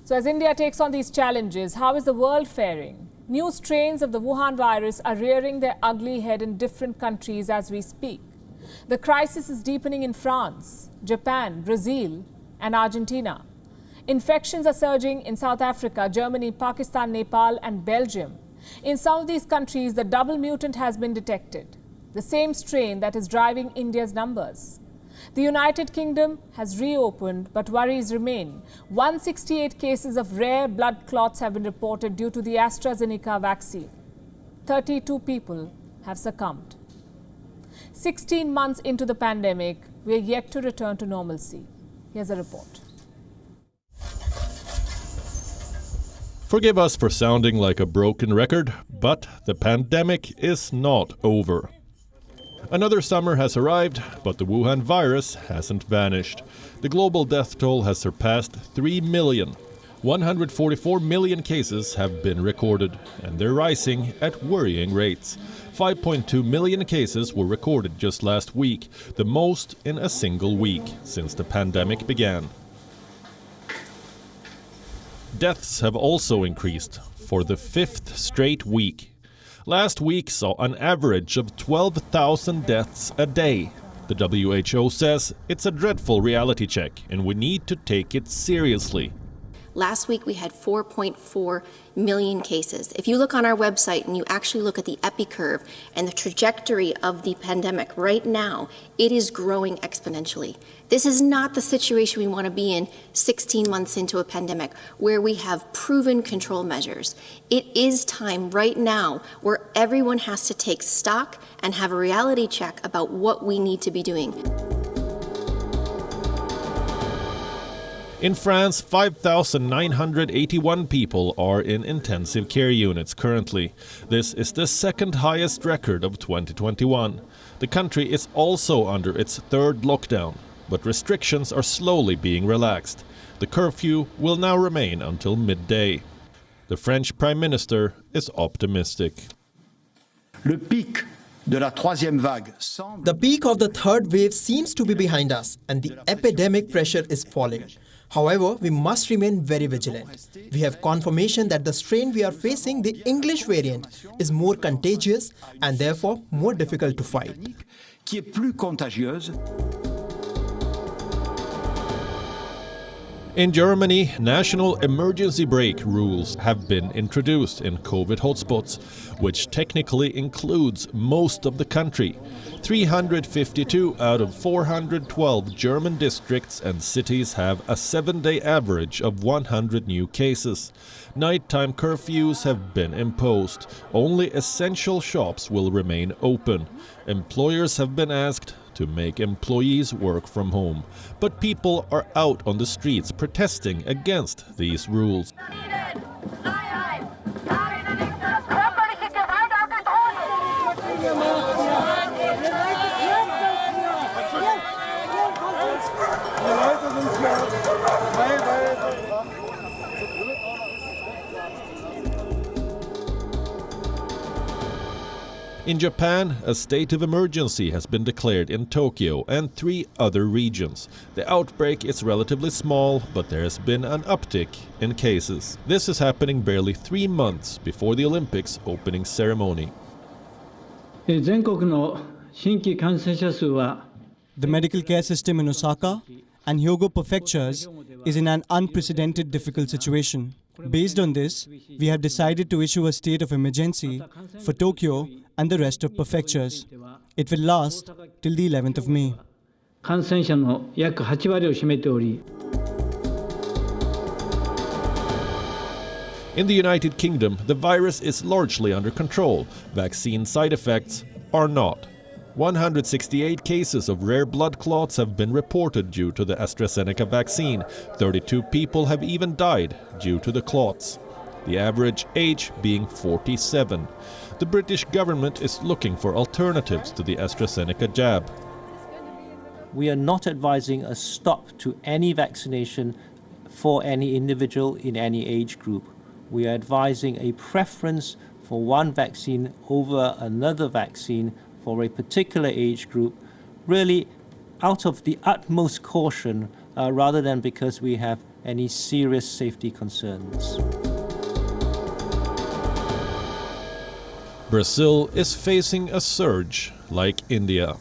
So as India takes on these challenges, how is the world faring? New strains of the Wuhan virus are rearing their ugly head in different countries as we speak. The crisis is deepening in France, Japan, Brazil and Argentina. Infections are surging in South Africa, Germany, Pakistan, Nepal and Belgium. In some of these countries, the double mutant has been detected, the same strain that is driving India's numbers. The United Kingdom has reopened, but worries remain. 168 cases of rare blood clots have been reported due to the AstraZeneca vaccine. 32 people have succumbed. 16 months into the pandemic, we are yet to return to normalcy. Here's a report. Forgive us for sounding like a broken record, but the pandemic is not over. Another summer has arrived, but the Wuhan virus hasn't vanished. The global death toll has surpassed 3 million. 144 million cases have been recorded, and they're rising at worrying rates. 5.2 million cases were recorded just last week, the most in a single week since the pandemic began. Deaths have also increased for the 5th straight week. Last week saw an average of 12,000 deaths a day. The WHO says it's a dreadful reality check and we need to take it seriously. Last week we had 4.4 million cases. If you look on our website and you actually look at the epi curve and the trajectory of the pandemic right now, it is growing exponentially. This is not the situation we want to be in 16 months into a pandemic where we have proven control measures. It is time right now where everyone has to take stock and have a reality check about what we need to be doing. In France, 5,981 people are in intensive care units currently. This is the second highest record of 2021. The country is also under its third lockdown, but restrictions are slowly being relaxed. The curfew will now remain until midday. The French Prime Minister is optimistic. The peak of the third wave seems to be behind us and the epidemic pressure is falling. However, we must remain very vigilant. We have confirmation that the strain we are facing, the English variant, is more contagious and therefore more difficult to fight. In Germany, national emergency brake rules have been introduced in COVID hotspots, which technically includes most of the country. 352 out of 412 German districts and cities have a 7-day average of 100 new cases. Nighttime curfews have been imposed. Only essential shops will remain open. Employers have been asked to make employees work from home. But people are out on the streets protesting against these rules. In Japan, a state of emergency has been declared in Tokyo and 3 other regions. The outbreak is relatively small, but there has been an uptick in cases. This is happening barely 3 months before the Olympics opening ceremony. The medical care system in Osaka and Hyogo prefectures is in an unprecedented difficult situation. Based on this, we have decided to issue a state of emergency for Tokyo and the rest of prefectures. It will last till the 11th of May. In the United Kingdom, the virus is largely under control. Vaccine side effects are not. 168 cases of rare blood clots have been reported due to the AstraZeneca vaccine. 32 people have even died due to the clots. The average age being 47. The British government is looking for alternatives to the AstraZeneca jab. We are not advising a stop to any vaccination for any individual in any age group. We are advising a preference for one vaccine over another vaccine for a particular age group, really out of the utmost caution rather than because we have any serious safety concerns. Brazil is facing a surge like India.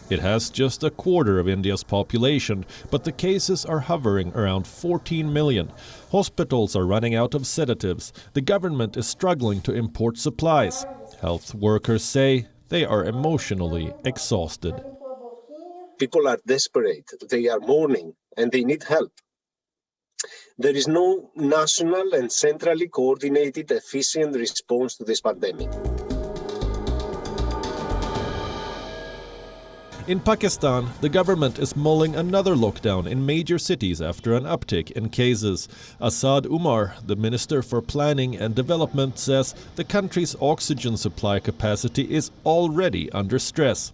It has just a quarter of India's population, but the cases are hovering around 14 million. Hospitals are running out of sedatives. The government is struggling to import supplies. Health workers say they are emotionally exhausted. People are desperate, they are mourning, and they need help. There is no national and centrally coordinated, efficient response to this pandemic. In Pakistan, the government is mulling another lockdown in major cities after an uptick in cases. Asad Umar, the Minister for Planning and Development, says the country's oxygen supply capacity is already under stress.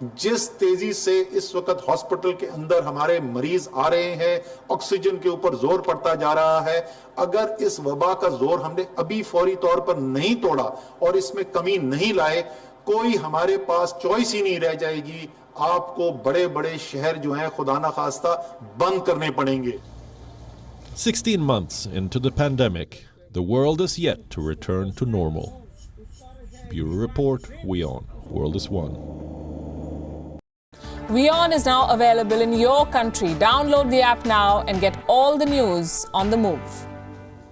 जिस तेजी से इस वक्त hospital के अंदर हमारे मरीज आ रहे हैं, ऑक्सीजन के ऊपर जोर पड़ता जा रहा है, अगर इस वबा का जोर हमने अभी फौरी तौर पर नहीं तोड़ा और इसमें कमी नहीं लाए, कोई हमारे पास चॉइस ही नहीं रह जाएगी. आपको बड़े-बड़े शहर जो हैं खुदा ना खास्ता बंद करने पड़ेंगे. 16 months into the pandemic, the world is yet to return to normal. Bureau Report, WION, World is One. WION is now available in your country. Download the app now and get all the news on the move.